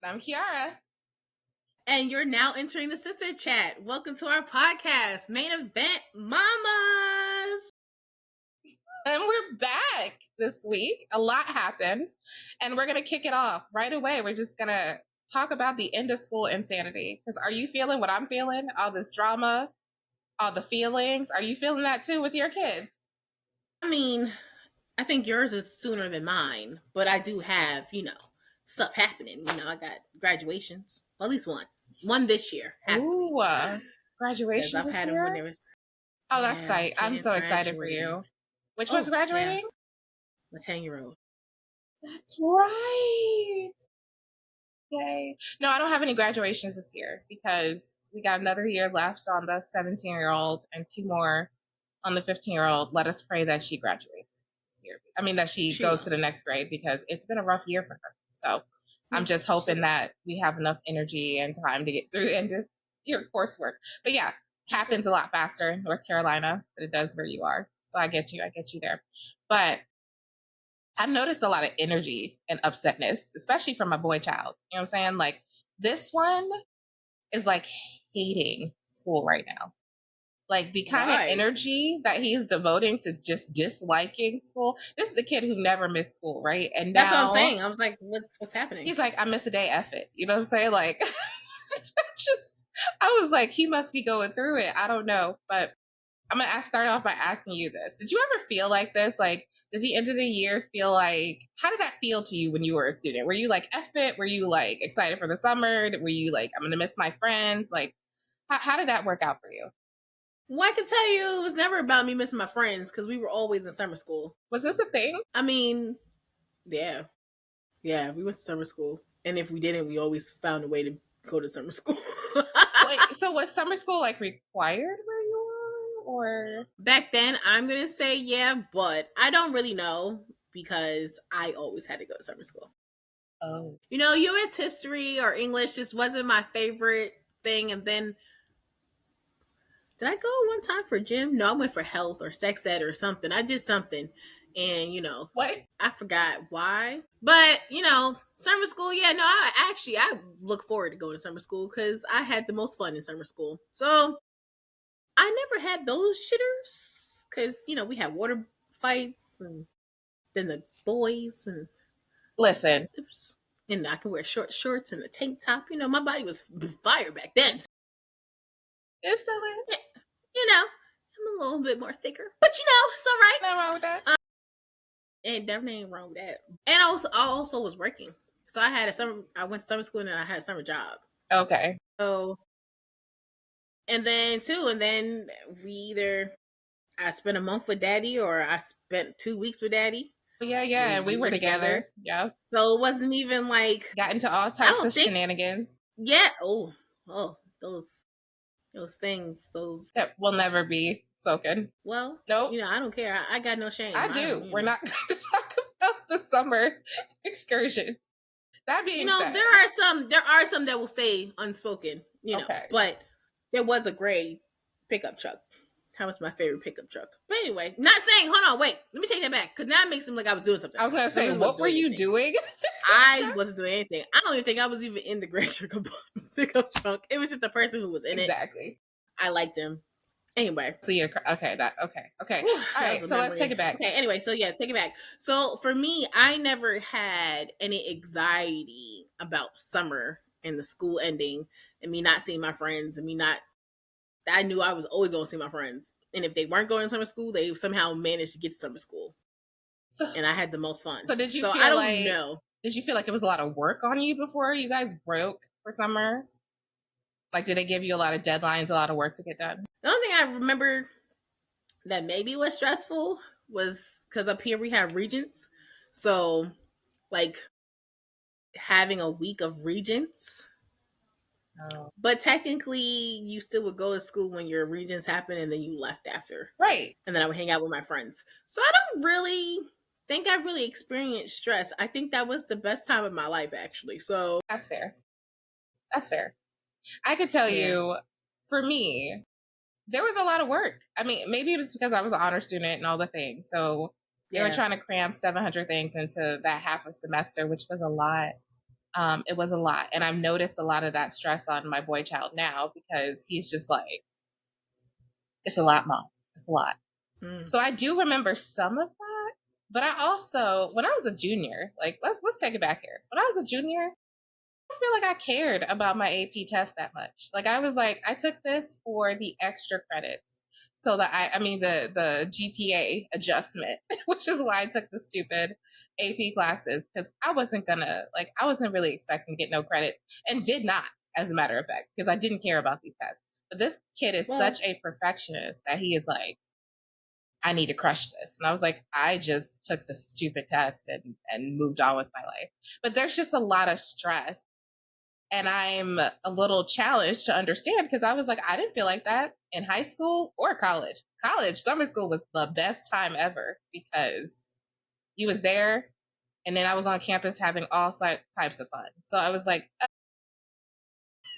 I'm Kiara. And you're now entering the sister chat. Welcome to our podcast, Main Event Mamas. And we're back this week. A lot happened. And we're going to kick it off right away. We're just going to talk about the end of school insanity. Because are you feeling what I'm feeling? All this drama, all the feelings. Are you feeling that too with your kids? I mean, I think yours is sooner than mine, but I do have, stuff happening. I got graduations, well, at least one this year. Ooh, graduations I've this had them year? when there was. Oh, that's tight. I'm so excited for you. Which one's graduating? Yeah. My 10-year-old. That's right. Yay. No, I don't have any graduations this year because we got another year left on the 17-year-old and 2 more on the 15-year-old. Let us pray that she graduates this year. I mean, that she goes to the next grade because it's been a rough year for her. So I'm just hoping that we have enough energy and time to get through the end of your coursework. But yeah, happens a lot faster in North Carolina than it does where you are. So I get you there. But I've noticed a lot of energy and upsetness, especially from my boy child. You know what I'm saying? Like, this one is like hating school right now. Like, the kind of energy that he's devoting to just disliking school. This is a kid who never missed school, right? And that's what I'm saying. I was like, what's happening? He's like, I miss a day, F it. You know what I'm saying? Like, I was like, he must be going through it. I don't know. But I'm going to start off by asking you this. Did you ever feel like this? Like, did the end of the year feel like, how did that feel to you when you were a student? Were you like, F it? Were you like excited for the summer? Were you like, I'm going to miss my friends? Like, how did that work out for you? Well, I can tell you it was never about me missing my friends because we were always in summer school. Was this a thing? I mean, yeah. Yeah, we went to summer school. And if we didn't, we always found a way to go to summer school. Wait, so was summer school like required where you were? Or back then, I'm going to say yeah, but I don't really know because I always had to go to summer school. Oh. U.S. history or English just wasn't my favorite thing. And then, did I go one time for gym? No, I went for health or sex ed or something. I did something. And, what? I forgot why. But, summer school, yeah, no, I look forward to going to summer school because I had the most fun in summer school. So, I never had those shitters because, we had water fights and then the boys and listen. And I could wear short shorts and a tank top. My body was fire back then. It's still there. I'm a little bit more thicker. But, it's all right. Nothing wrong with that. And definitely ain't wrong with that. And I also was working. So I went to summer school and I had a summer job. Okay. So, and then I spent a month with daddy or I spent 2 weeks with daddy. Yeah, and we were together. Yeah. So it wasn't even like got into all types of shenanigans. Yeah. Oh, those things, those that will never be spoken. Well, nope. I don't care. I got no shame. I do. We're not going to talk about the summer excursions. That being said, there are some that will stay unspoken. Okay. But there was a gray pickup truck. That was my favorite pickup truck. But anyway, not saying, hold on, wait. Let me take that back. Because now it makes it seem like I was doing something. I was going to say, what were you doing? I wasn't doing anything. I don't even think I was even in the gray pickup truck. It was just the person who was in it. Exactly. I liked him. Anyway. So okay. All right, so let's take it back. Okay, anyway, so yeah, take it back. So for me, I never had any anxiety about summer and the school ending and me not seeing my friends and I knew I was always going to see my friends. And if they weren't going to summer school, they somehow managed to get to summer school. And I had the most fun. So did you feel like it was a lot of work on you before you guys broke for summer? Like, did they give you a lot of deadlines, a lot of work to get done? The only thing I remember that maybe was stressful was because up here we have regents. So, like, having a week of regents. Oh. But technically, you still would go to school when your regents happened and then you left after. Right. And then I would hang out with my friends. So I don't really think I really experienced stress. I think that was the best time of my life, actually. So that's fair. I could tell you, for me, there was a lot of work. I mean, maybe it was because I was an honor student and all the things. So they were trying to cram 700 things into that half a semester, which was a lot. It was a lot. And I've noticed a lot of that stress on my boy child now because he's just like, it's a lot, mom. It's a lot. Mm. So I do remember some of that. But I also, when I was a junior, like let's take it back here. When I was a junior, I feel like I cared about my AP test that much. Like I was like, I took this for the extra credits, so that I mean the GPA adjustment, which is why I took the stupid AP classes because I wasn't really expecting to get no credits and did not, as a matter of fact, because I didn't care about these tests. But this kid is Well, such a perfectionist that he is like, I need to crush this. And I was like, I just took the stupid test and moved on with my life. But there's just a lot of stress and I'm a little challenged to understand because I was like, I didn't feel like that in high school or college. College, summer school was the best time ever because you was there, and then I was on campus having all types of fun. So I was like,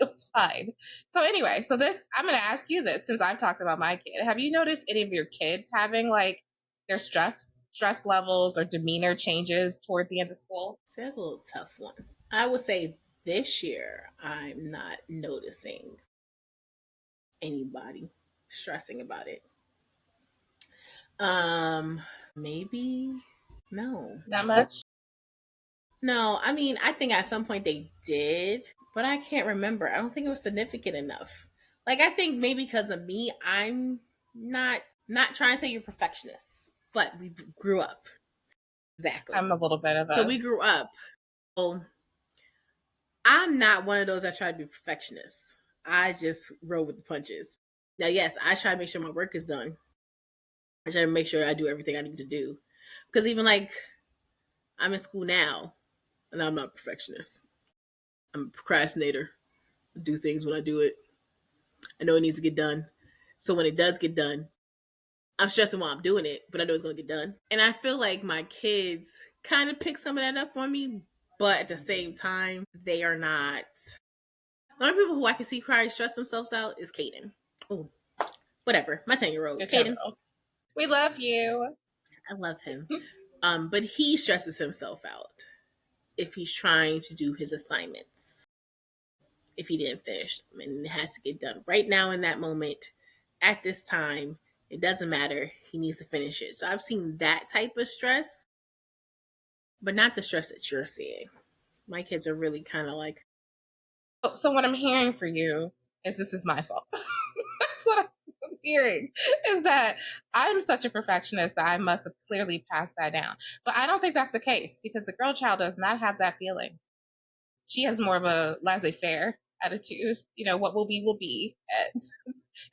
it was fine. So anyway, so this I'm gonna ask you this since I've talked about my kid. Have you noticed any of your kids having like their stress levels or demeanor changes towards the end of school? see, that's a little tough one. I would say this year I'm not noticing anybody stressing about it. Um, maybe no. That much? No, I mean, I think at some point they did, but I can't remember. I don't think it was significant enough. Like I think maybe because of me, I'm not trying to say you're perfectionists, but we grew up. Exactly. I'm a little bit of So a we grew up. So I'm not one of those that try to be perfectionists. I just roll with the punches. Now, yes, I try to make sure my work is done. I try to make sure I do everything I need to do. Because even like I'm in school now, and I'm not a perfectionist. I'm a procrastinator. I do things when I do it. I know it needs to get done. So when it does get done, I'm stressing while I'm doing it, but I know it's going to get done. And I feel like my kids kind of pick some of that up on me, but at the same time, they are not. The only people who I can see probably stress themselves out is Caden. Oh, whatever. My 10-year-old. good Caden. 10-year-old. We love you. I love him. But he stresses himself out if he's trying to do his assignments, if he didn't finish them, and it has to get done right now in that moment, at this time. It doesn't matter. He needs to finish it. So I've seen that type of stress, but not the stress that you're seeing. My kids are really kind of like, So what I'm hearing for you is this is my fault. That's what I'm hearing is that I'm such a perfectionist that I must have clearly passed that down. But I don't think that's the case because the girl child does not have that feeling. She has more of a laissez-faire attitude. You know, what will be, and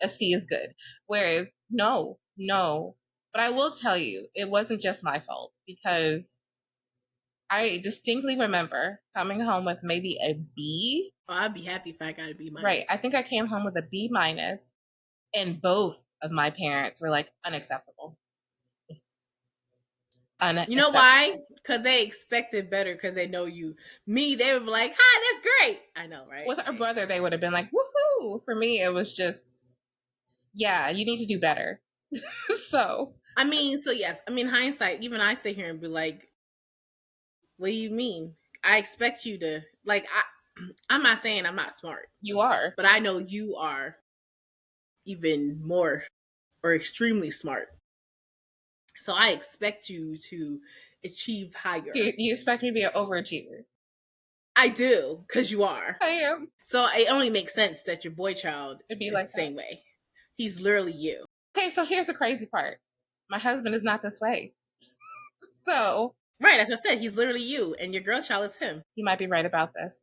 a C is good. Whereas, no, no. But I will tell you, it wasn't just my fault because I distinctly remember coming home with maybe a B. oh, I'd be happy if I got a B Right. minus. I think I came home with a B minus, and both of my parents were like, unacceptable. You know why? Unacceptable. Because they expected better because they know you. Me, they would be like, hi, that's great. I know, right? With our brother, Thanks. they would have been like, woohoo. For me, it was just, yeah, you need to do better. So, I mean, so yes, I mean, hindsight, even I sit here and be like, what do you mean? I expect you to, like, I'm not saying I'm not smart, you are. but I know you are even more or extremely smart. So I expect you to achieve So higher. you expect me to be an overachiever. I do, because you are. I am. So it only makes sense that your boy child It'd be is like the that. same way. He's literally you. Okay, so here's the crazy part. My husband is not this way. So, Right, as I said, he's literally you, and your girl child is him. you might be right about this.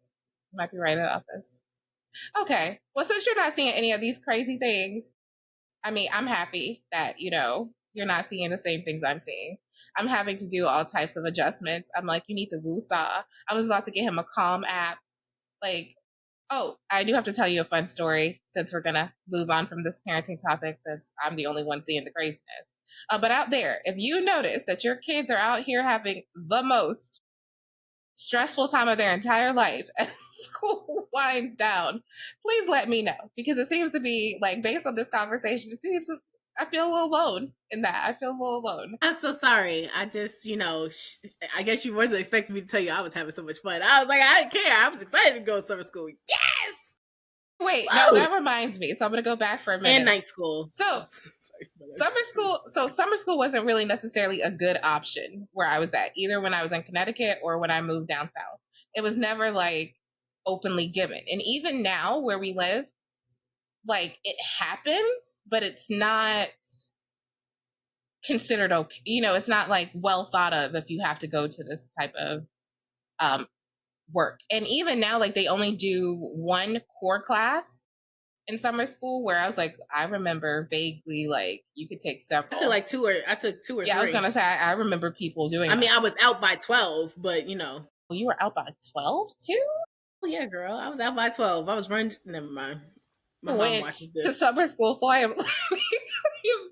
You might be right about this. Okay. Well, since you're not seeing any of these crazy things, I mean, I'm happy that, you're not seeing the same things I'm seeing. I'm having to do all types of adjustments. I'm like, you need to woo-saw. I was about to get him a Calm app. Like, oh, I do have to tell you a fun story since we're going to move on from this parenting topic since I'm the only one seeing the craziness. But out there, if you notice that your kids are out here having the most stressful time of their entire life as school winds down, please let me know because it seems to be like based on this conversation, it I feel a little alone in that. I feel a little alone. I'm so sorry. I just, I guess you wasn't expecting me to tell you I was having so much fun. I was like, I didn't care. I was excited to go to summer school. Yes! Wait, now Whoa! that reminds me. So I'm gonna go back for a And minute. night school. So I'm so sorry about that summer too. school, summer school wasn't really necessarily a good option where I was at, either when I was in Connecticut or when I moved down south. It was never like openly given. And even now where we live, like it happens, but it's not considered okay. It's not like well thought of if you have to go to this type of um, work. And even now, like they only do one core class in summer school, where I was like, I remember vaguely like you could take several. I took two or Yeah, I was three. gonna say I remember people doing I mean, that. I was out by 12, but Well, you were out by 12 too. Oh yeah, girl. I was out by 12. I was running. Never mind. My mom Went watches to this. summer school, so I am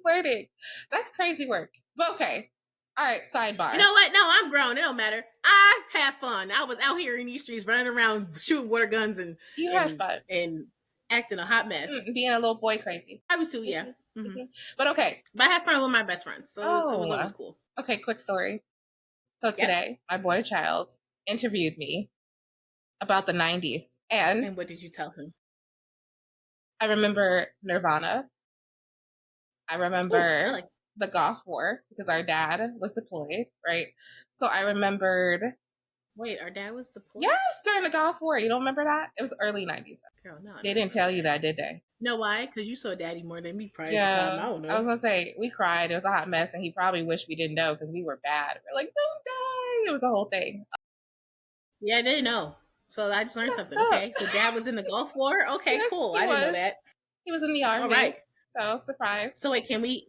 learning. That's crazy work. But okay, all right. You Sidebar. know what? No, I'm grown. It don't matter. I have fun. I was out here in these streets running around shooting water guns and You have and fun. and acting a hot mess. Being a little boy crazy. I was too, yeah. Mm-hmm. But okay. But I had fun with my best friends, so it was Oh, always cool. okay. Quick story. So Yep. today, my boy child interviewed me about the 90's. And And what did you tell him? I remember Nirvana. I Oh, I remember like. the Gulf War because our dad was deployed, right? So I remembered, Wait, our dad was deployed. yes, during the Gulf War. You don't remember that? It was early 90's. Girl, no, I They don't didn't remember tell you that. that, did they? You know why? Because you saw daddy more than me prior to the time. I Yeah. don't I was know. going to say, we cried. It was a hot mess. And he probably wished we didn't know because we were bad. We're like, don't die. It was a whole thing. Yeah, I didn't know. So I just learned Messed something. up. Okay, so dad was in the Gulf War. Okay, Yes, cool. he I didn't know was. that. He was in the All army. right. So, surprise. So wait, can we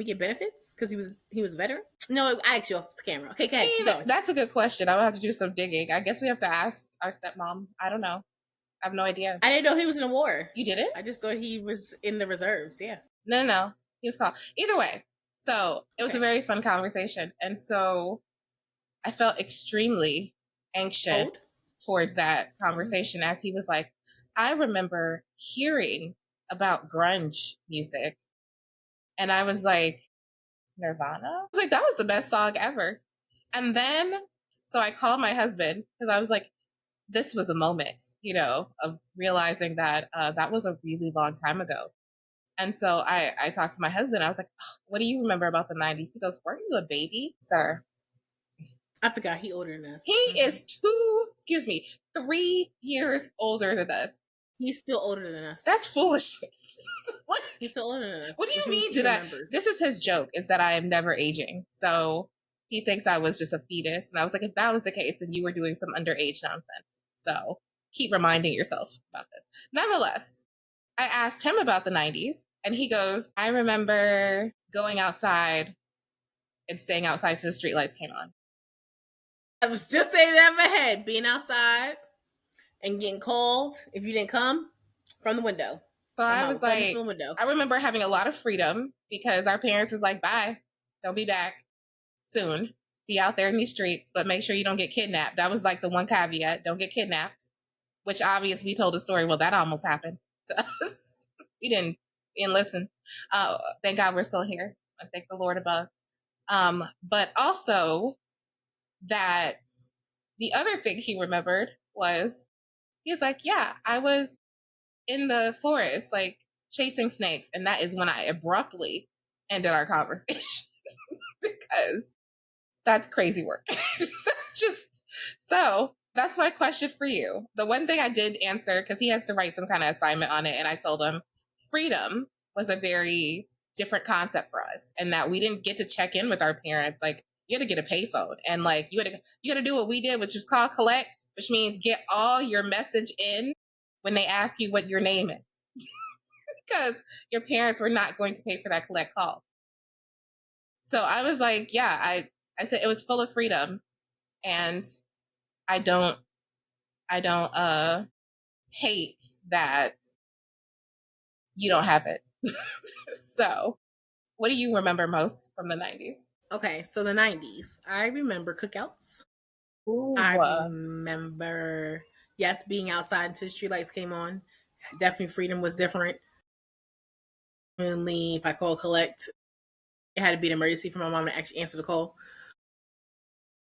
get benefits because he was a veteran? No, I asked you off the camera. Okay, go I ahead, keep mean, going. that's a good question. I would have to do some digging. I guess we have to ask our stepmom. I don't know. I have no idea. I didn't know he was in a war. You didn't? I just thought he was in the reserves. Yeah. No, no, no. He was called. Either way. So it was a Okay. very fun conversation. And so I felt extremely anxious Old. towards that conversation as he was like, I remember hearing about grunge music. And I was like, Nirvana? I was like, that was the best song ever. And then, so I called my husband because I was like, this was a moment, of realizing that that was a really long time ago. And so I talked to my husband. I was like, oh, what do you remember about the 90's? He goes, weren't you a baby, sir? I forgot he older than He us. is 3 years older than us. He's still older than us. That's foolishness. Like, He's still older than us. what do Which you means mean he did I? remembers. This is his joke, is that I am never aging. So he thinks I was just a fetus. And I was like, if that was the case, then you were doing some underage nonsense. So keep reminding yourself about this. Nonetheless, I asked him about the 90's, and he goes, I remember going outside and staying outside till the streetlights came on. I was just saying that in my head, being outside and getting called if you didn't come from the window. So My I mom was would call me like, from the window. I remember having a lot of freedom because our parents was like, bye, they'll be back soon. Be out there in these streets, but make sure you don't get kidnapped. That was like the one caveat, don't get kidnapped, which obviously we told the story. Well, that almost happened to us. We didn't listen. Thank God we're still here. I thank the Lord above. But also that the other thing he remembered was he was like, yeah, I was in the forest, like chasing snakes. And that is when I abruptly ended our conversation because that's crazy work. Just so that's my question for you. The one thing I did answer, because he has to write some kind of assignment on it, and I told him freedom was a very different concept for us, and that we didn't get to check in with our parents. Like you had to get a payphone, and like you had to do what we did, which is called collect, which means get all your message in when they ask you what your name is, because your parents were not going to pay for that collect call. So I was like, yeah, I said it was full of freedom, and I don't I don't hate that you don't have it. So, what do you remember most from the 90's? Okay, so the 90s. I remember cookouts. Ooh, I remember, yes, being outside until the streetlights came on. Definitely freedom was different. If I call collect, it had to be an emergency for my mom to actually answer the call.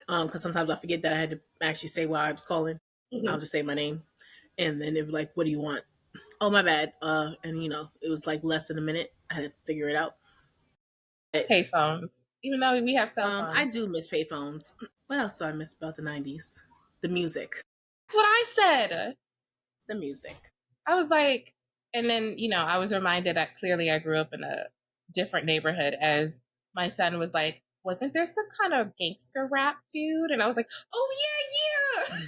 Because sometimes I forget that I had to actually say why I was calling. I'll Mm-hmm. just say my name, and then they'd be like, "What do you want?" Oh, my bad. And it was like less than a minute. I had to figure it out. But, Payphones, even though we have cell I phones. do miss payphones. What else do I miss about the '90s? The music. That's what I said. The music. I was like, and then, I was reminded that clearly I grew up in a different neighborhood as my son was like, wasn't there some kind of gangster rap feud? And I was like, oh, yeah, yeah.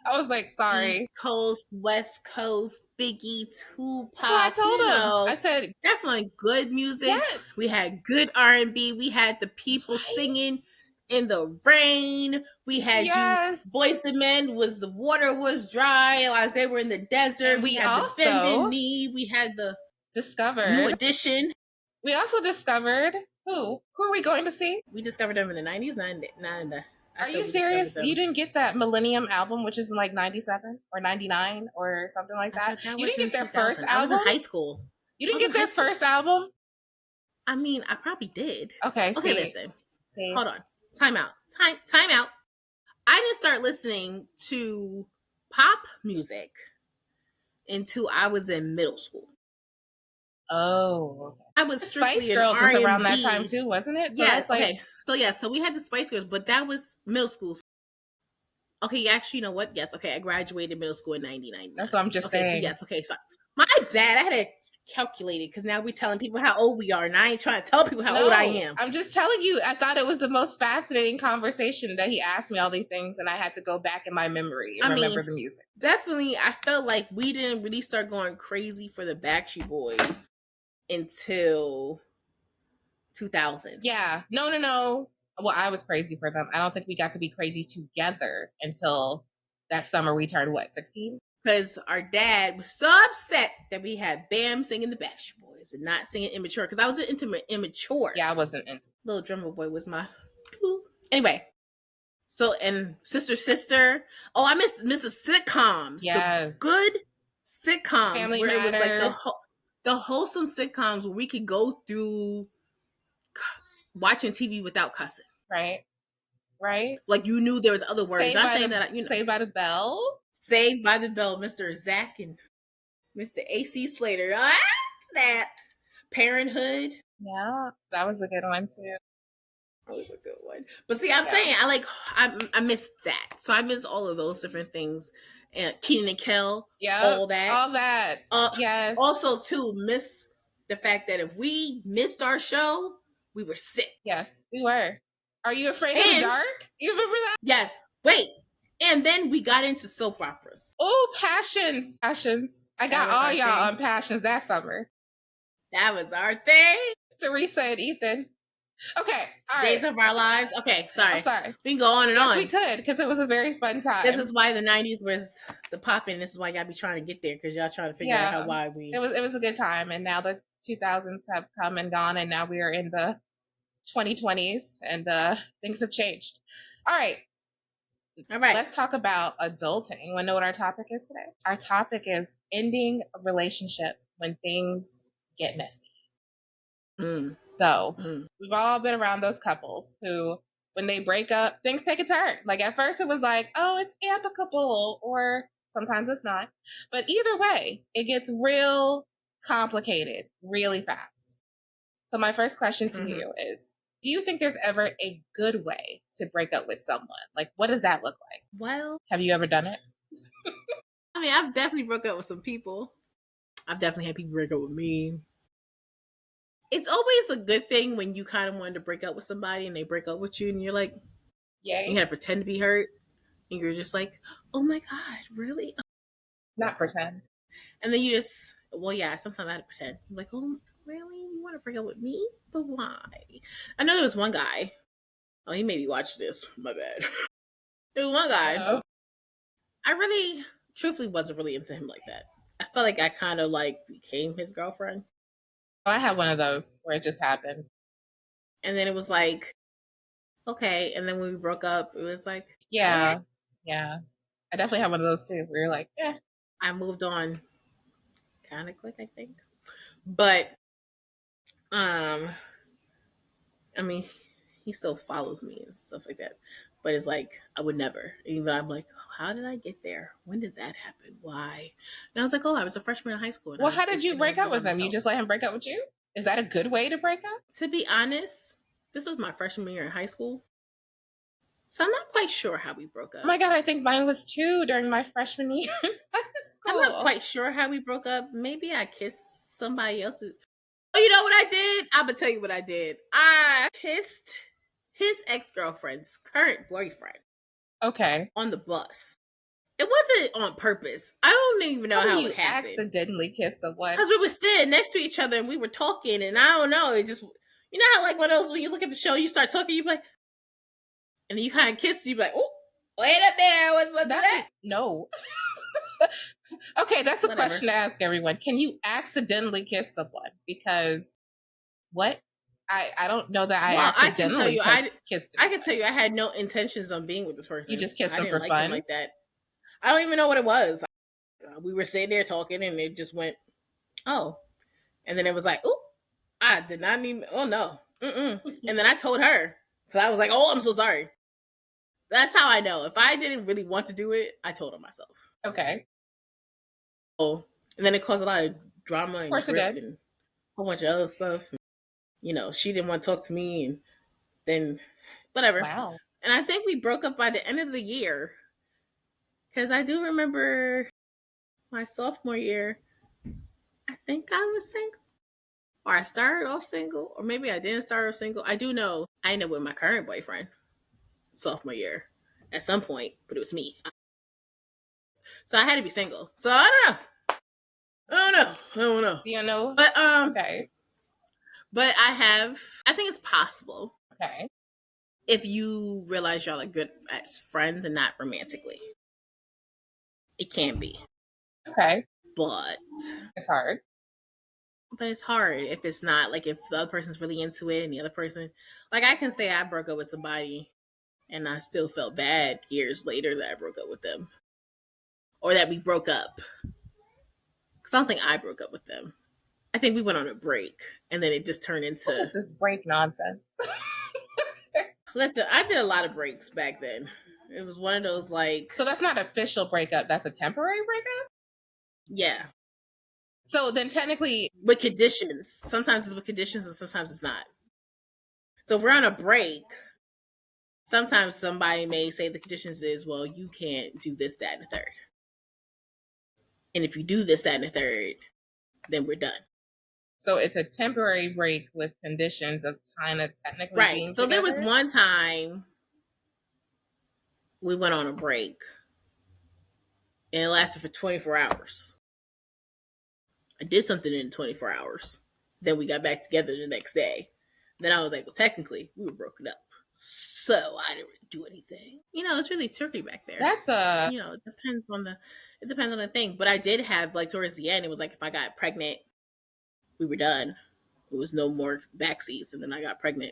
I was like, East sorry. Coast, West Coast, Biggie, That's what I Tupac. told him. I said, That's one good music. yes, We had good R&B. We had the people right? singing in the rain. We had you. Yes. Boys and Men was the water was dry as they were in the And desert. We we had the bending also knee. We had the New discovered, Edition. we also discovered who? Who are we going to see? We discovered them in the '90s. I Are you thought we discovered serious? You them. didn't get that Millennium album, which is in like 97 or 99 or something like I that? thought that You was didn't in get their first 2000. I was in album? high school. You I didn't was in get high their school. first album? I mean, I probably did. Okay, Okay, see. listen. See. Hold on. Time out. Time out. I didn't start listening to pop music until I was in middle school. Oh, okay. I was The Spice strictly an Girls R was around and that time B. too, wasn't it? So Yeah. that's like, Okay. So we had the Spice Girls, but that was middle school. Okay. Actually, you know what? Yes. Okay. I graduated middle school in 1999. that's what I'm just Okay. So saying. yes. Okay. So my bad. I had to calculate it because now we're telling people how old we are, and I ain't trying to tell people how old I No, am. I'm just telling you, I thought it was the most fascinating conversation that he asked me all these things, and I had to go back in my memory and remember the music. Definitely, I felt like we didn't really start going crazy for the Backstreet Boys until 2000s. Yeah. No, no, no. Well, I was crazy for them. I don't think we got to be crazy together until that summer we turned what, 16? Because our dad was so upset that we had Bam singing the Backstreet Boys and not singing Immature. Because I was immature. Yeah, I wasn't into. Little Drummer Boy was my. Anyway, so and Sister. Oh, I miss the sitcoms. Yes. The good sitcoms Family where it was like Matters. the wholesome sitcoms where we could go through watching TV without cussing. Right. Right. Like you knew there was other words. Saved Not by saying the that Saved by the Bell. Saved by the Bell, Mr. Zach and Mr. AC Slater. That Parenthood. Yeah, that was a good one too. That was a good one. But see, I'm saying I miss that. So I miss all of those different things. And Keenan and Kel, Yeah, all that. all that. Yes. Also, too, miss the fact that if we missed our show, we were sick. Yes, we were. Are You Afraid of the Dark? You remember that? Yes. Wait. And then we got into soap operas. Oh, Passions. Passions. I got all y'all on Passions that summer. That was our thing. Teresa and Ethan. Okay, all right. Days of Our Lives. Okay, sorry. I'm sorry. We can go on and on. Yes, we could, because it was a very fun time. This is why the 90s was the popping. This is why y'all be trying to get there, because y'all trying to figure out why we... It was a good time, and now the 2000s have come and gone, and now we are in the 2020s, and things have changed. All right. Let's talk about adulting. You want to know what our topic is today? Our topic is ending a relationship when things get messy. So we've all been around those couples who, when they break up, things take a turn. Like at first it was like, oh, it's amicable, or sometimes it's not. But either way, it gets real complicated really fast. So my first question to you is, do you think there's ever a good way to break up with someone? Like, what does that look like? Well, have you ever done it? I mean, I've definitely broke up with some people. I've definitely had people break up with me. It's always a good thing when you kind of wanted to break up with somebody and they break up with you and you're like, yay. You had to pretend to be hurt. And you're just like, oh my God, really? Not pretend. And then you just, well, yeah, sometimes I had to pretend. I'm like, oh, really? You want to break up with me? But why? I know there was one guy. Oh, he maybe watched this. My bad. There was one guy. Uh-oh. I really, truthfully, wasn't really into him like that. I felt like I kind of like became his girlfriend. Oh, I had one of those where it just happened. And then it was like, okay. And then when we broke up, it was like, yeah. Yeah. I definitely had one of those too, where you're like, eh. I moved on kind of quick, I think. But Um, I mean, he still follows me and stuff like that. But it's like I would never. Even I'm like, how did I get there? When did that happen? Why? And I was like, oh, I was a freshman in high school, and Well, I how did just you didn't break want to up be by with him? You myself. just let him break up with you? Is that a good way to break up? To be honest, this was my freshman year in high school, so I'm not quite sure how we broke Oh up. my god, I think mine was too during my freshman year in high I'm not school. quite sure how we broke up. Maybe I kissed somebody else's. Oh, you know what I did? I'm gonna tell you what I did. I kissed his ex girlfriend's current boyfriend Okay. on the bus. It wasn't on purpose. I don't even know How do how it you happened. accidentally kiss someone? Because we were sitting next to each other and we were talking, and I don't know. It just, you know how like one of those when you look at the show, you start talking, you be like, and then you kind of kiss, you be like, oh, wait up there, what's that? No. Okay, that's a Whatever. question to ask everyone. Can you accidentally kiss someone? Because what? I don't know that I Well, I can tell accidentally you, kissed I can tell anybody. you, I had no intentions on being with this You person. just kissed I them didn't for like him fun. like that. I don't even know what it was. We were sitting there talking, and it just went, oh, and then it was like, oh, I did not even. Oh no, mm-mm. And then I told her, so I was like, oh, I'm so sorry. That's how I know. If I didn't really want to do it, I told her myself. Okay. Oh, and then it caused a lot of drama Of and course it griff did. and a whole bunch of other stuff. You know, she didn't want to talk to me, and then whatever. Wow. And I think we broke up by the end of the year because I do remember my sophomore year. I think I was single, or I started off single, or maybe I didn't start off single. I do know I ended up with my current boyfriend sophomore year at some point, but it was me. So I had to be single. So I don't know. I don't know. I don't know. Do you know? But Okay. I think it's possible Okay. if you realize y'all are good as friends and not romantically. It can be. Okay. But It's hard. it's hard if it's not like if the other person's really into it and the other person like I can say I broke up with somebody and I still felt bad years later that I broke up with them. Or that we broke up. Because I don't think I broke up with them. I think we went on a break and then it just turned What into is this break nonsense? listen, I did a lot of breaks back then. It was one of those like So that's not official breakup. That's a temporary breakup. yeah. So then technically, With conditions. Sometimes it's with conditions and sometimes it's not. So if we're on a break, sometimes somebody may say the conditions is, well, you can't do this, that, and the third. And if you do this, that, and the third, then we're done. so it's a temporary break with conditions of kind of technically Right. being So there was together. one time we went on a break and it lasted for 24 hours. I did something in 24 hours. Then we got back together the next day. Then I was like, well, technically, we were broken up. So I didn't really do anything. You know, it's really tricky back there. That's a You know, it depends on the thing. But I did have like towards the end, it was like if I got pregnant, we were done. It was no more backseats, and then I got pregnant,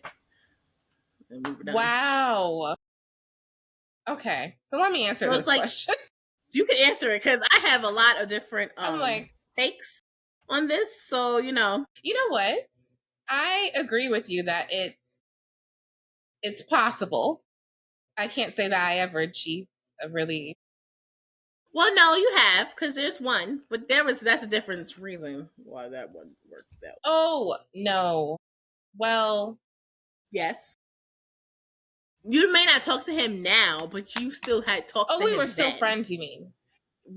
and we were done. wow. Okay, so let me answer So it's this like question. you can answer it because I have a lot of different I'm like, takes on this. So you know, you know what? I agree with you that it's possible. I can't say that I ever achieved a really. well, no, you have because there's one, but that's a different reason why that one worked out. Oh no. Well, Yes, you may not talk to him now, but you still had talked oh, to we were him still then, friends. You mean?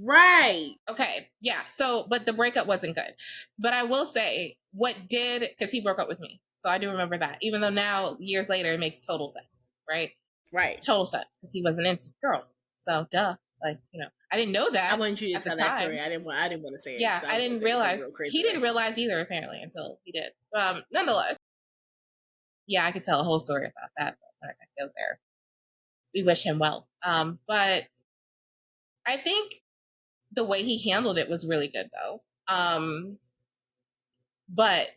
right? Okay, yeah. So, but the breakup wasn't good. But I will say, what did because he broke up with me, so I do remember that. Even though now, years later, it makes total sense, right? Right. Total sense because he wasn't into girls. So, duh. Like, I didn't know I that wanted you to at the tell that story. time. I didn't want to say it Yeah, because I I was going to didn't say it some realize real crazy he way. didn't realize either. Apparently, until he did. Nonetheless, yeah, I could tell a whole story about that. But we're not gonna go there. We wish him well. But I think the way he handled it was really good, though. But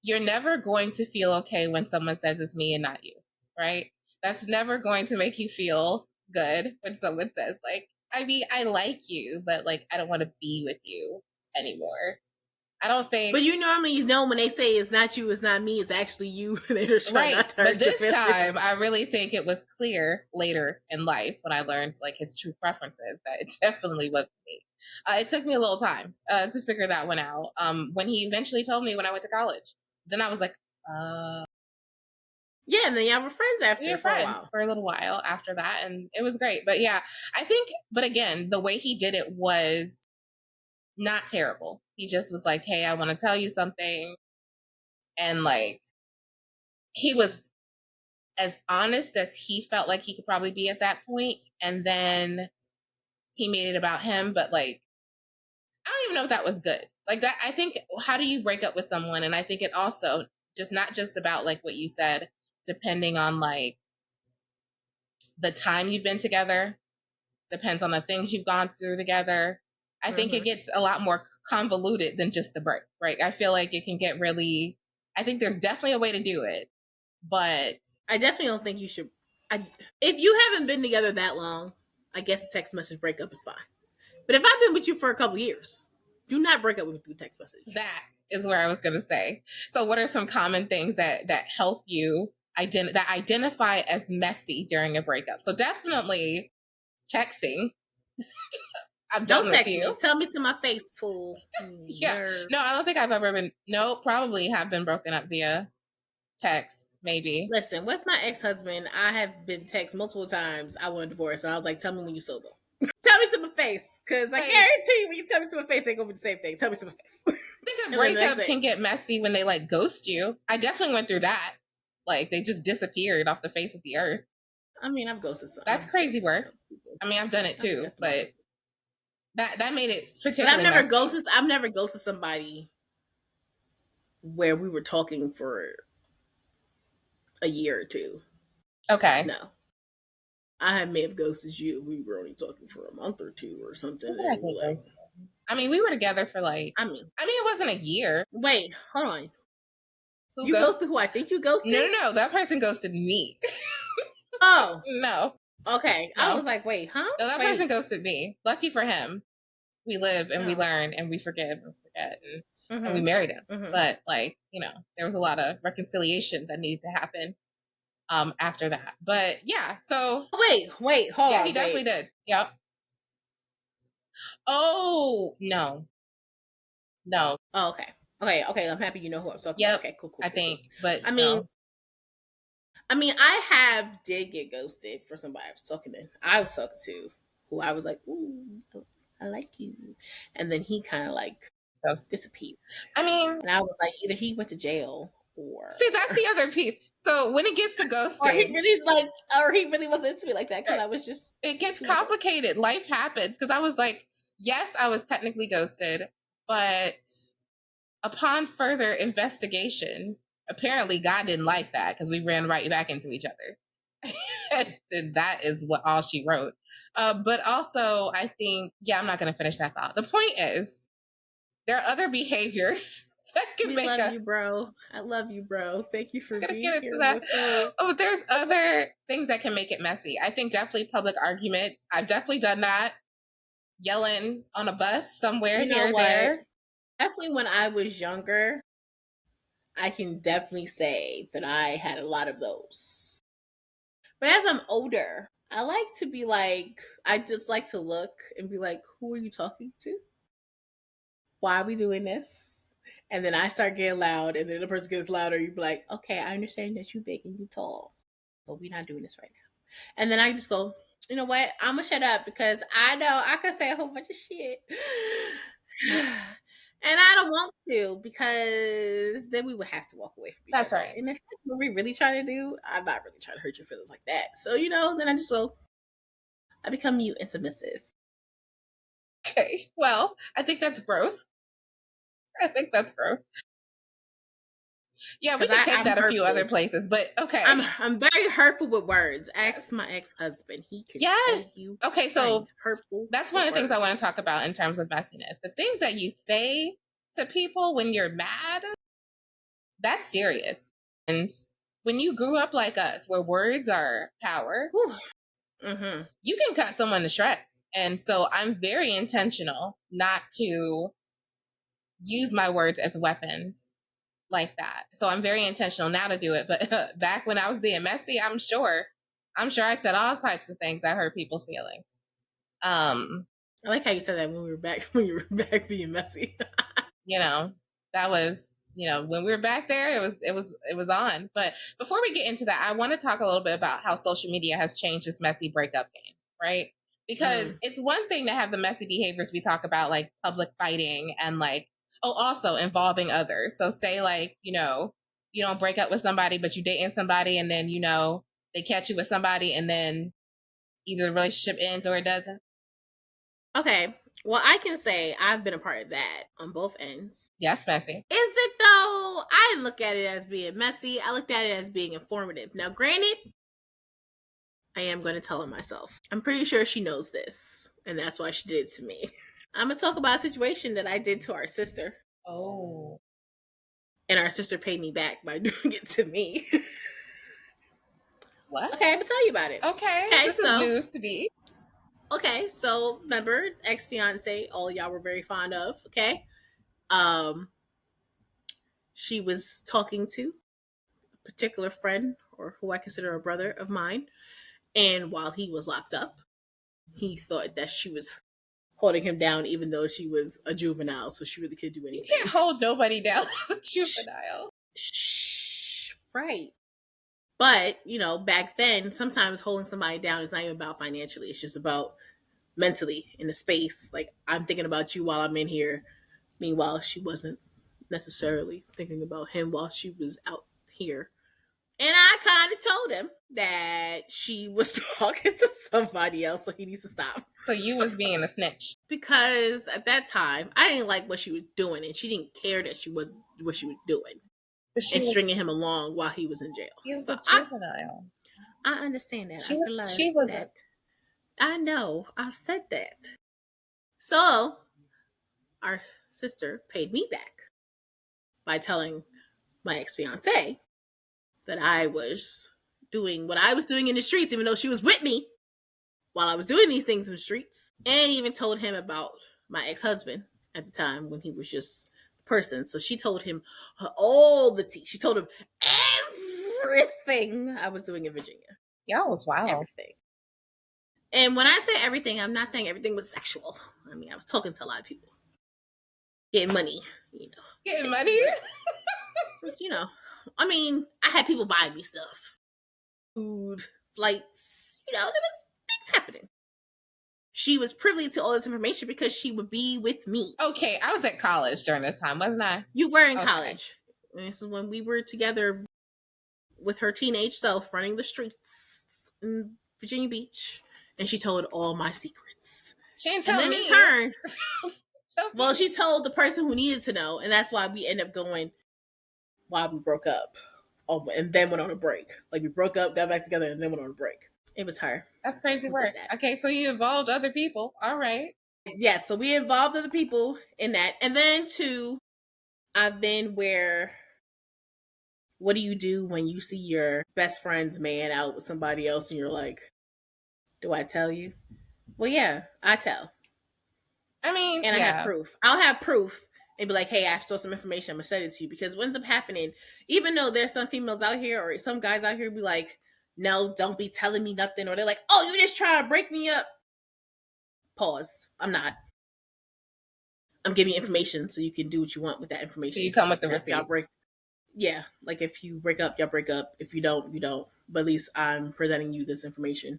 you're never going to feel okay when someone says it's me and not you, right? That's never going to make you feel good when someone says, like, I mean, I like you, but like, I don't want to be with you anymore. I don't think. But you normally know when they say it's not you, it's not me, it's actually you. They're just trying Right. not to But hurt your this feelings. time, I really think it was clear later in life when I learned like his true preferences that it definitely wasn't me. It took me a little time to figure that one out. When he eventually told me when I went to college, then I was like, Yeah, and then y'all were friends we after were for a friends while. for a little while after that, and it was great. But yeah, I think, but again, the way he did it was not terrible. He just was like, hey, I want to tell you something. And like, he was as honest as he felt like he could probably be at that point. And then he made it about him. But like, I don't even know if that was good. Like that, I think, how do you break up with someone? And I think it also just not just about like what you said, depending on like the time you've been together, depends on the things you've gone through together. I think it Mm-hmm. gets a lot more convoluted than just the break, right? I feel like it can get really, I think there's definitely a way to do it, but I definitely don't think you should. If you haven't been together that long, I guess text message breakup is fine. But if I've been with you for a couple years, do not break up with me through text message. that is where I was going to say. So what are some common things that help you that identify as messy during a breakup? So definitely texting. I'm done Don't with text me. you. Tell me to my face, fool. Yeah. Nerd. No, I don't think I've ever been, no, probably have been broken up via text, maybe. Listen, with my ex husband, I have been texted multiple times. I want a divorce. And I was like, tell me when you sober. Tell me to my face. Because I Like, guarantee you, when you tell me to my face, it ain't going to be the same thing. Tell me to my face. I think a And then that's breakup it. can get messy when they like ghost you. I definitely went through that. Like they just disappeared off the face of the earth. I mean, I've ghosted That's crazy a work. couple people. I mean, I've done it I've too, definitely but ghosted. that made it But I've particularly never messy. ghosted. I've never ghosted somebody where we were talking for a year or two. Okay. No, I may have ghosted you. We were only talking for a month or two or something, Who did and I we were get like, ghosted? I mean, we were together for like, I mean, I mean, it wasn't a year. wait, hold on. Who You ghosted? ghosted who I think you No, ghosted? no, no. That person ghosted me. Oh, No, okay. I no, was like, wait, huh? no. That person Wait. ghosted me. Lucky for him, we live and we Oh. learn and we forgive and forget and we Mm-hmm. married him. Mm-hmm. But like, there was a lot of reconciliation that needed to happen after that. But yeah, so Wait, hold yeah, he on, definitely wait. did. Yep. Oh no, no. Oh, okay. Okay. I'm happy you know who I'm talking about. Yep. Okay, cool, cool, I cool, cool. think, but I mean, no. I have did get ghosted for somebody I was talking to, who I was like, ooh, I like you. And then he kind of like disappeared. I mean, And I was like, either he went to jail see, that's or the other piece. So when it gets to ghosting, or he really wasn't into me like that because I was just it gets too much older. complicated. Life happens because I was like, yes, I was technically ghosted, but upon further investigation, apparently God didn't like that because we ran right back into each other. And that is what all she wrote. But also, I think, yeah, I'm not going to finish that thought. The point is, there are other behaviors that can We make love a. you, bro. I love you, bro. Thank you for I'm gonna being get into here that. with us. Oh, but there's other things that can make it messy. I think definitely public arguments. I've definitely done that. Yelling on a bus somewhere You know here or what? there. Definitely when I was younger, I can definitely say that I had a lot of those. But as I'm older, I like to be like, I just like to look and be like, who are you talking to? Why are we doing this? And then I start getting loud, and then the person gets louder. You be like, okay, I understand that you big and you tall, but we're not doing this right now. And then I just go, you know what? I'm gonna shut up because I know I could say a whole bunch of shit. And I don't want to because then we would have to walk away from each That's other. right. And if that's what we really try to do, I'm not really trying to hurt your feelings like that. So, then I just go, I become mute and submissive. Okay. Well, I think that's growth. I think that's growth. Yeah, we Because can take I'm that a few other hurtful. places, but okay. I'm very hurtful with words. Yes. Ask my ex husband. He can tell Yes. you Okay, I'm so hurtful that's one with of the things words. I want to talk about in terms of messiness. The things that you say to people when you're mad, that's serious. And when you grew up like us, where words are power, Mm-hmm. you can cut someone to shreds. And so I'm very intentional not to use my words as weapons like that. So I'm very intentional now to do it. But back when I was being messy, I'm sure I said all types of things that hurt people's feelings. Um, I like how you said that when we were back when you were back being messy. you know, that was, when we were back there, it was on. But before we get into that, I want to talk a little bit about how social media has changed this messy breakup game, right? Because Mm. it's one thing to have the messy behaviors we talk about, like public fighting and like, oh, also involving others. So say like, you don't break up with somebody, but you dating somebody, and then they catch you with somebody, and then either the relationship ends or it doesn't. Okay. Well, I can say I've been a part of that on both ends. Yes, messy. Is it though? I didn't look at it as being messy. I looked at it as being informative. Now, granted, I am going to tell her myself. I'm pretty sure she knows this, and that's why she did it to me. I'm going to talk about a situation that I did to our sister, Oh, and our sister paid me back by doing it to me. what? Okay, I'm going to tell you about it. Okay, Okay, this is so news to me. remember ex fiance, all y'all were very fond of. Okay, um, she was talking to a particular friend or who I consider a brother of mine, and while he was locked up, he thought that she was holding him down, even though she was a juvenile, so she really could do You anything. can't hold nobody down as a juvenile. Shh, right. But back then, sometimes holding somebody down is not even about financially. It's just about mentally in the space. Like, I'm thinking about you while I'm in here. Meanwhile, she wasn't necessarily thinking about him while she was out here. And I kind of told him that she was talking to somebody else, so he needs to stop. So you was being a snitch. Because at that time, I didn't like what she was doing, and she didn't care that she was what she was doing But she and was stringing him along while he was in jail. he was So a juvenile. I understand that. I She realize was a that. I know. I said that. So our sister paid me back by telling my ex fiance that I was doing what I was doing in the streets, even though she was with me while I was doing these things in the streets, and even told him about my ex husband at the time when he was just the person. So she told him all the tea. She told him everything I was doing in Virginia. Y'all was wild. Everything. And when I say everything, I'm not saying everything was sexual. I mean, I was talking to a lot of people, getting money, Getting money. But, I mean, I had people buying me stuff, food, flights. There was things happening. She was privy to all this information because she would be with me. Okay, I was at college during this time, wasn't I? You were in Okay. college. And this is when we were together with her teenage self running the streets in Virginia Beach. And she told all my secrets. She didn't And tell then me. in turn, Well, well, she told the person who needed to know. And that's why we ended up going while we broke up. Oh, and then went on a break. Like, we broke up, got back together, and then went on a break. It was her. that's crazy Who work. did that. Okay, so you involved other people. All right. Yes, so we involved other people in that. And then, too, I've been where, what do you do when you see your best friend's man out with somebody else and you're like, do I tell you? Well, yeah, I tell. I mean, And I have yeah. proof. I'll have proof and be like, hey, I saw some information. I'm going to send it to you. Because what ends up happening, even though there's some females out here or some guys out here be like, no, don't be telling me nothing. Or they're like, oh, you just trying to break me up. Pause. I'm not. I'm giving you information so you can do what you want with that information. So you come with the If y'all receipts. break, yeah, like if you break up, y'all break up. If you don't, you don't. But at least I'm presenting you this information.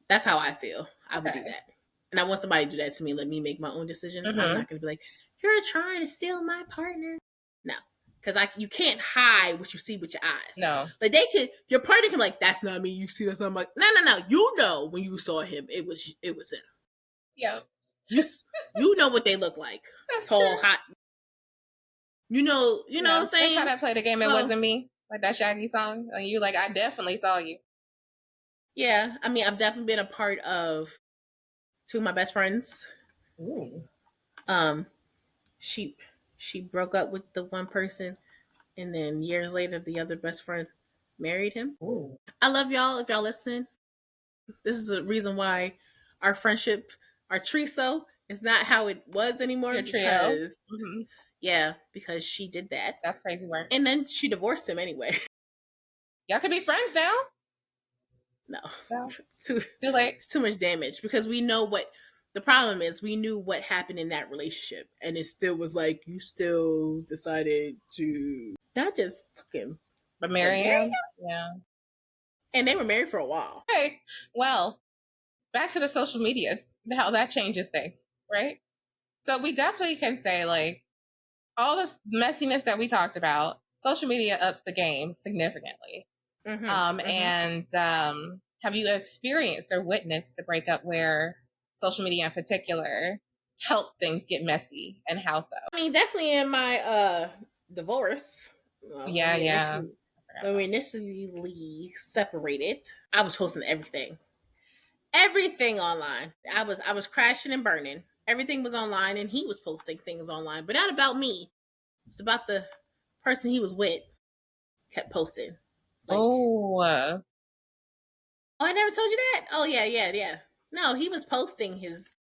That's how I feel. I would do that. And I want somebody to do that to me. Let me make my own decision. Mhm. I'm not going to be like, you're trying to steal my partner. No. Because you can't hide what you see with your eyes. No. Like, your partner can be like, that's not me. You see that's not my, no. You know when you saw him, it was him. Yeah. You know what they look like. That's tall, true. hot. You know what I'm saying? They try to play the game. So, It wasn't me. Like that Shaggy song. And you like, I definitely saw you. Yeah. I mean, I've definitely been a part of two of my best friends. Ooh. She broke up with the one person, and then years later, the other best friend married him. Ooh. I love y'all. If y'all listening, this is the reason why our friendship, our triso, It's not how it was anymore Your trio. because Hmm. yeah, because she did that. That's crazy work. And then she divorced him anyway. Y'all could be friends now. No. No, It's too too late. it's too much damage because we know what the problem is. We knew what happened in that relationship and it still was like you still decided to not just fucking But but marry him. Miriam, yeah. And they were married for a while. Hey, well, back to the social media, how that changes things, right? So we definitely can say, like, all this messiness that we talked about, social media ups the game significantly. And have you experienced or witnessed a breakup where social media in particular helped things get messy, and how so? I mean, definitely in my divorce, Yeah, yeah. when we initially separated, I was posting everything online. I was crashing and burning. Everything was online, and he was posting things online, but not about me. It's about the person he was with. Kept posting, like, Oh, oh, I never told you that. Oh yeah, yeah, yeah. No, he was posting his.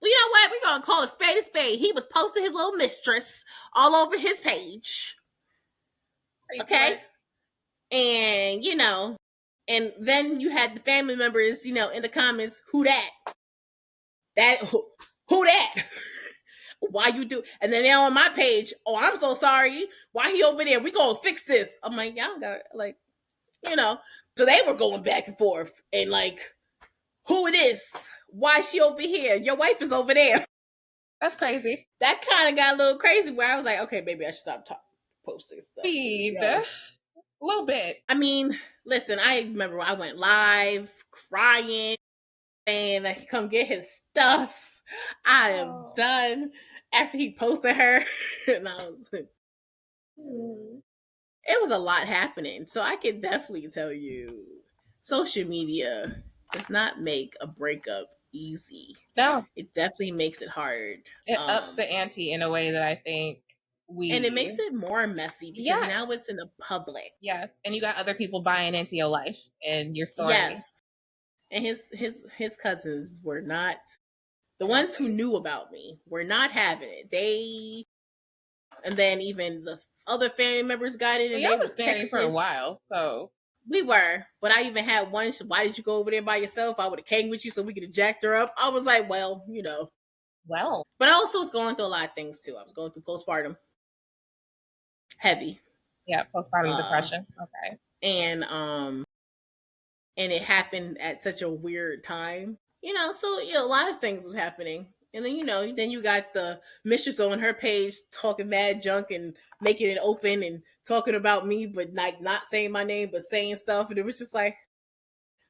Well, you know what? We're gonna call a spade a spade. He was posting his little mistress all over his page. crazy Okay, work. and and then you had the family members, in the comments, who that? That who that? Why you do? And then they're on my page. Oh, I'm so sorry. Why he over there? We gonna fix this. I'm like, y'all got like, you know. So they were going back and forth, and like, who it is? Why she over here? Your wife is over there. That's crazy. That kind of got a little crazy. Where I was like, okay, maybe I should stop posting stuff. Feed a little bit. I mean, listen, I remember I went live crying, saying that he come get his stuff. I am Oh. done. After he posted her, and I was like, it was a lot happening. So I can definitely tell you, social media does not make a breakup easy. No, It definitely makes it hard. it ups the ante in a way that I think And it makes it more messy because now yes, it's in the public. yes, and you got other people buying into your life and your story. Yes. And his cousins were not the No, ones who please. knew about me were not having it. And then even the other family members got it Well, and y'all they was was married for a texting. while, so We were, but I even had one. Why did you go over there by yourself? I would have came with you so we could have jacked her up. I was like, well, well, But I also was going through a lot of things too. I was going through postpartum, heavy, yeah, postpartum uh, depression. Okay, and and it happened at such a weird time. So a lot of things was happening. And then then you got the mistress on her page talking mad junk and making it open and talking about me, but like not saying my name, but saying stuff, and it was just like.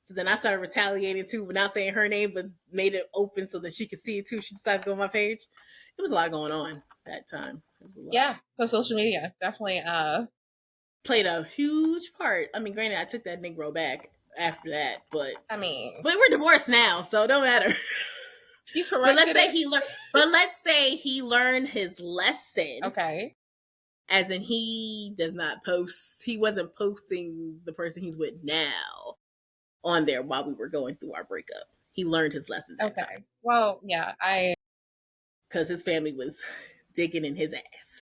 So then I started retaliating too, but not saying her name, but made it open so that she could see it too. She decides to go on my page. It was a lot going on that time. It was a lot. yeah. So social media definitely. Played a huge part. I mean, granted, I took that Negro back after that, but I mean, we're divorced now, so it don't matter. you But let's corrected say it. he learned. But let's say he learned his lesson, Okay, as in he does not post. He wasn't posting the person he's with now on there while we were going through our breakup. He learned his lesson that time okay. Well, yeah, because his family was digging in his ass.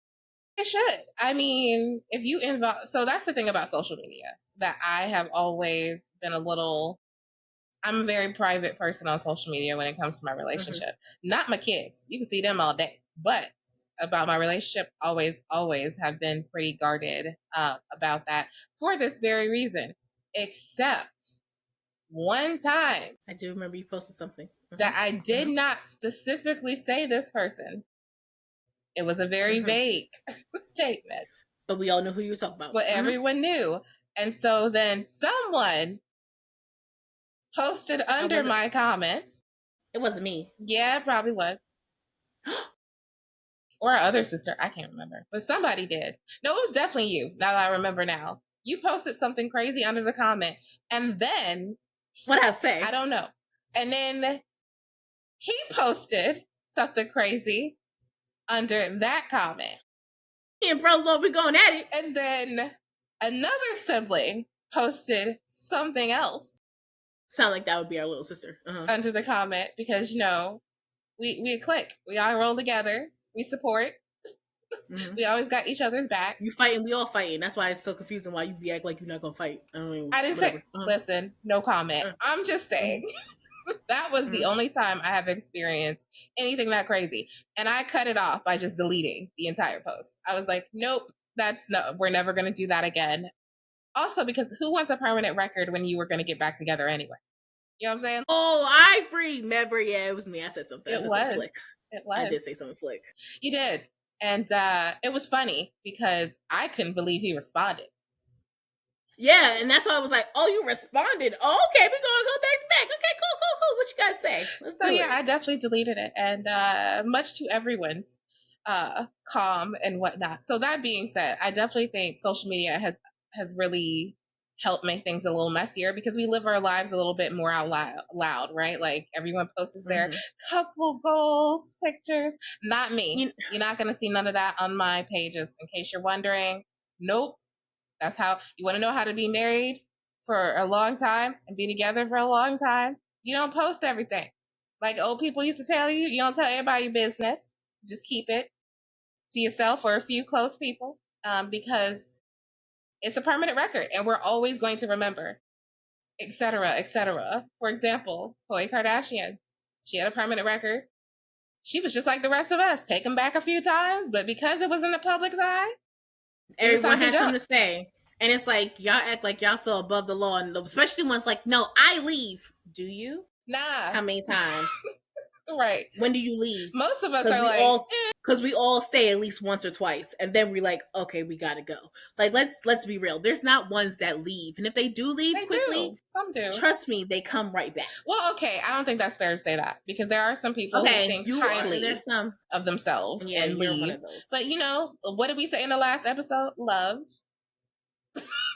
it should. I mean, if you involve, so that's the thing about social media that I have always been a little. I'm a very private person on social media when it comes to my Mm-hmm. relationship. Not my kids. You can see them all day. But about my relationship, always have been pretty guarded about that for this very reason. Except one time I do remember you posted something. that I Mm-hmm. did Mm-hmm. not specifically say this person. It was a very Mm-hmm. vague statement, But we all know who you were talking about. but Mm-hmm. everyone knew. And so then someone posted I under wasn't. my comment. It wasn't me. Yeah, it probably was. Or our other sister, I can't remember, but somebody did. No, it was definitely you. Now that I remember now, you posted something crazy under the comment, and then What I say? I don't know, and then he posted something crazy under that comment, Me and bro Lord, we going at it. and then another sibling posted something else Sound like that would be our little sister. under the comment because We click. We all roll together. We support. Mm-hmm. We always got each other's You backs. fighting, we all fighting. That's why it's so confusing. Why you be act like you're not gonna fight? I mean, I didn't say. whatever. Listen, no comment. I'm just saying that was the Mm-hmm. only time I have experienced anything that crazy, and I cut it off by just deleting the entire post. I was like, nope, that's no. We're never gonna do that again. Also, because who wants a permanent record when you were gonna get back together anyway? You know what I'm saying? Oh, I remember. Yeah, it was me. I said something. I It said something was. slick. It I did was. say something slick. You did. And it was funny because I couldn't believe he responded. Yeah, and that's why I was like, "Oh, you responded. Oh, okay, we're gonna go back to back. Okay, cool, cool, cool. What you guys say? Let's So do yeah, it." I definitely deleted it, and much to everyone's calm and whatnot. So that being said, I definitely think social media has really helped make things a little messier because we live our lives a little bit more out loud, right? Like everyone posts their Mm-hmm. couple goals pictures. Not me. You, You're not gonna see none of that on my pages. In case you're wondering, nope. That's how you want to know how to be married for a long time and be together for a long time. You don't post everything. Like old people used to tell you, you don't tell everybody your business. Just keep it to yourself or a few close people because it's a permanent record and we're always going to remember, etc., etc. For example, Khloe Kardashian, she had a permanent record. She was just like the rest of us, taken back a few times, but because it was in the public's eye, it was everyone time to has something jump. to say, and it's like y'all act like y'all so above the law, and especially ones like, "No, I leave." Do you? Nah, How many times? right. When do you leave? Most of us Because are we like, all because we all stay at least once or twice, and then we're like, okay, we gotta go. Like let's be real. There's not ones that leave, and if they do leave they quickly, do. Some do. trust me, they come right back. Well, okay, I don't think that's fair to say that because there are some people who Okay, think you are. There's highly some, of and themselves yeah, and you're one leave. of those. But you know, what did we say in the last episode? Love.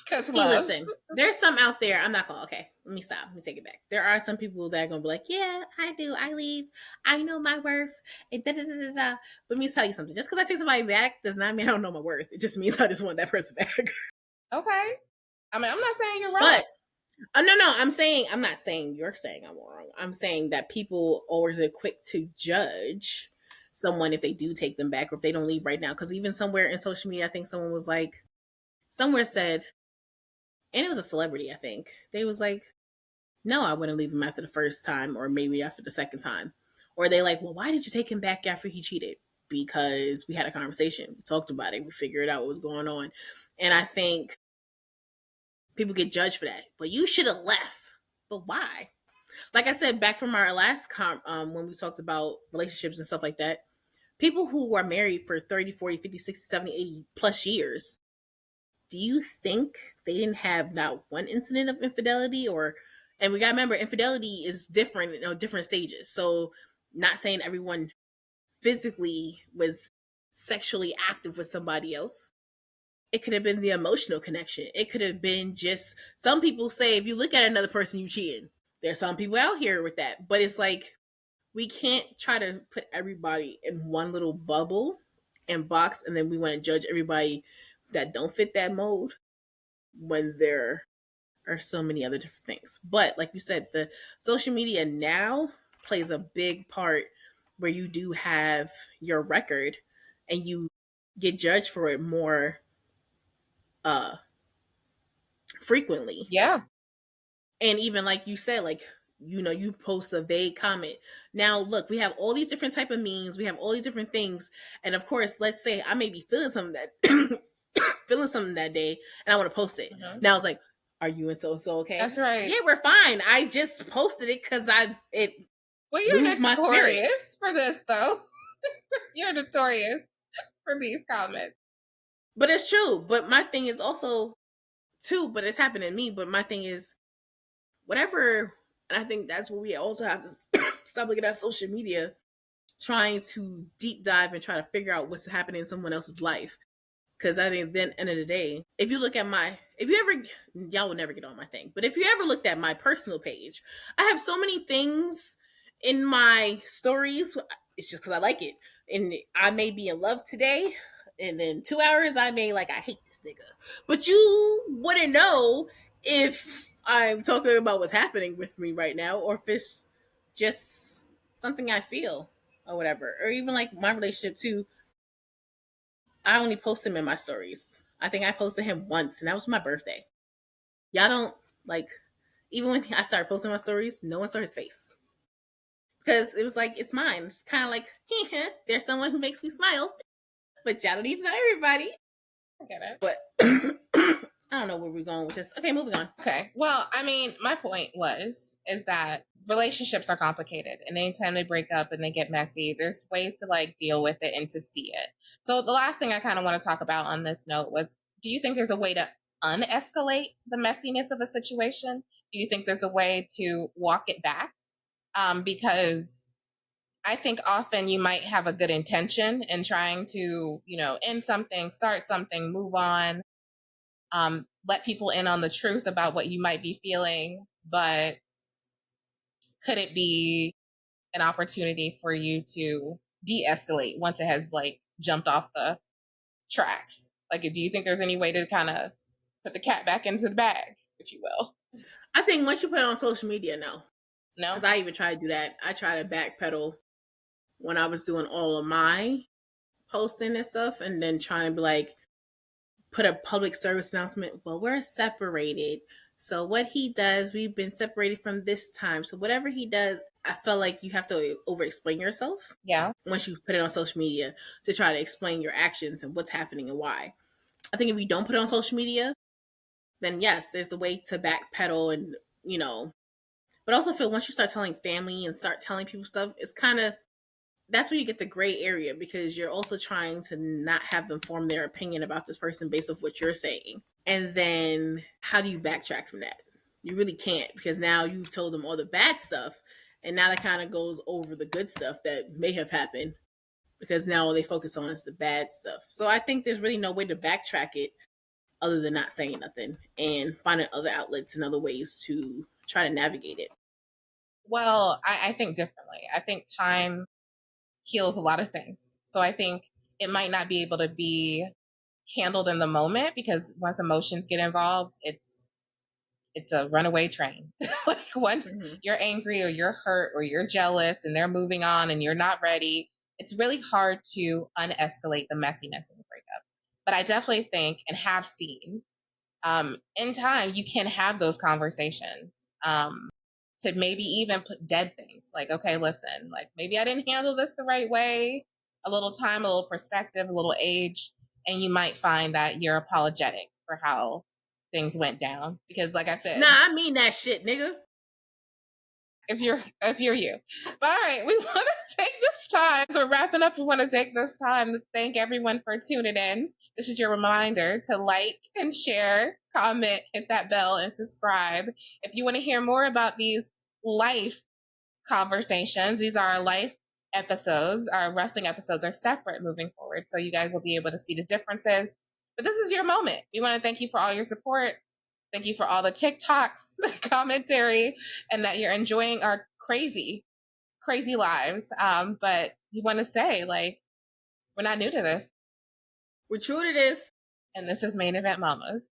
Because Hey, love. listen, there's some out there. I'm not gonna. Okay, let me stop. Let me take it back. There are some people that are gonna be like, "Yeah, I do. I leave. I know my worth." And da da da da da. But let me tell you something. Just because I take somebody back does not mean I don't know my worth. It just means I just want that person back. Okay. I mean, I'm not saying you're wrong. But no. I'm not saying you're saying I'm wrong. I'm saying that people always are quick to judge someone if they do take them back or if they don't leave right now. Because even somewhere in social media, I think someone was like, somewhere said, and it was a celebrity. I think they was like, no, I wouldn't leave him after the first time or maybe after the second time. Or they like, well, why did you take him back after he cheated? Because we had a conversation, we talked about it, we figured out what was going on. And I think people get judged for that. But you should have left. But why? Like I said, back from our last when we talked about relationships and stuff like that, people who are married for 30, 40, 50, 60, 70, 80 plus years, do you think they didn't have not one incident of infidelity? Or, and we got to remember, infidelity is different, different stages. So not saying everyone physically was sexually active with somebody else. It could have been the emotional connection. It could have been just, some people say if you look at another person, you cheating. There's some people out here with that, but it's like we can't try to put everybody in one little bubble and box, and then we want to judge everybody that don't fit that mold when there are so many other different things. But like you said, the social media now plays a big part where you do have your record and you get judged for it more uh frequently. Yeah. And even like you said, like, you post a vague comment. Now look, we have all these different type of memes, we have all these different things, and of course, let's say I may be feeling something that feeling something that day and I want to post it. Mm-hmm. Now it's like, are you and so okay? That's right. Yeah, we're fine. I just posted it because it Well, you're moves my spirit. notorious for this, though. You're notorious for these comments. But it's true. But my thing is also too, but it's happened to me. But my thing is, whatever, and I think that's what we also have to stop looking at social media, trying to deep dive and try to figure out what's happening in someone else's life. Because I think then, end of the day, if you look at if you ever, y'all will never get on my thing, but if you ever looked at my personal page, I have so many things in my stories. It's just because I like it. And I may be in love today, and then 2 hours, I may I hate this nigga. But you wouldn't know if I'm talking about what's happening with me right now or if it's just something I feel. or whatever. Or even like my relationship too, I only post him in my stories. I think I posted him once, and that was my birthday. Y'all don't like, even when I started posting my stories, no one saw his face because it was like it's mine. It's kind of like there's someone who makes me smile, but y'all don't need to know everybody. I get it. But I don't know where we're going with this. Okay, moving on. Okay. Well, I mean, my point is that relationships are complicated, and anytime they break up and they get messy, there's ways to like deal with it and to see it. So the last thing I kind of want to talk about on this note was, do you think there's a way to unescalate the messiness of a situation? Do you think there's a way to walk it back? Because I think often you might have a good intention in trying to, end something, start something, move on, let people in on the truth about what you might be feeling, but could it be an opportunity for you to de-escalate once it has like jumped off the tracks? Like, do you think there's any way to kind of put the cat back into the bag, if you will? I think once you put it on social media, no, No? because I even tried to do that. I tried to backpedal when I was doing all of my posting and stuff, and then trying to be like put a public service announcement. Well, we're separated. So what he does, we've been separated from this time. So whatever he does, I felt like you have to over explain yourself Yeah. once you put it on social media to try to explain your actions and what's happening and why. I think if you don't put it on social media, then yes, there's a way to backpedal and, but I also feel once you start telling family and start telling people stuff, it's kind of, that's where you get the gray area because you're also trying to not have them form their opinion about this person based off what you're saying. And then how do you backtrack from that? You really can't because now you've told them all the bad stuff, and now that kind of goes over the good stuff that may have happened because now all they focus on is the bad stuff. So I think there's really no way to backtrack it other than not saying nothing and finding other outlets and other ways to try to navigate it. Well, I think differently. I think time heals a lot of things. So I think it might not be able to be handled in the moment because once emotions get involved, it's a runaway train. Like once Mm-hmm. you're angry or you're hurt or you're jealous and they're moving on and you're not ready, it's really hard to unescalate the messiness in the breakup. But I definitely think and have seen in time you can have those conversations, to maybe even put dead things like, okay, listen, like maybe I didn't handle this the right way. A little time, a little perspective, a little age, and you might find that you're apologetic for how things went down. Because, like I Nah, said, I mean that shit, nigga. if you're you. But all right, we want to take this time. So we're wrapping up. We want to take this time to thank everyone for tuning in. This is your reminder to like and share, comment, hit that bell, and subscribe. If you want to hear more about these life conversations, these are our life episodes. Our wrestling episodes are separate moving forward, so you guys will be able to see the differences. But this is your moment. We want to thank you for all your support. Thank you for all the TikToks, the commentary, and that you're enjoying our crazy, crazy lives. But we want to say, like, we're not new to this, We're true to this. and this is Main Event Mamas.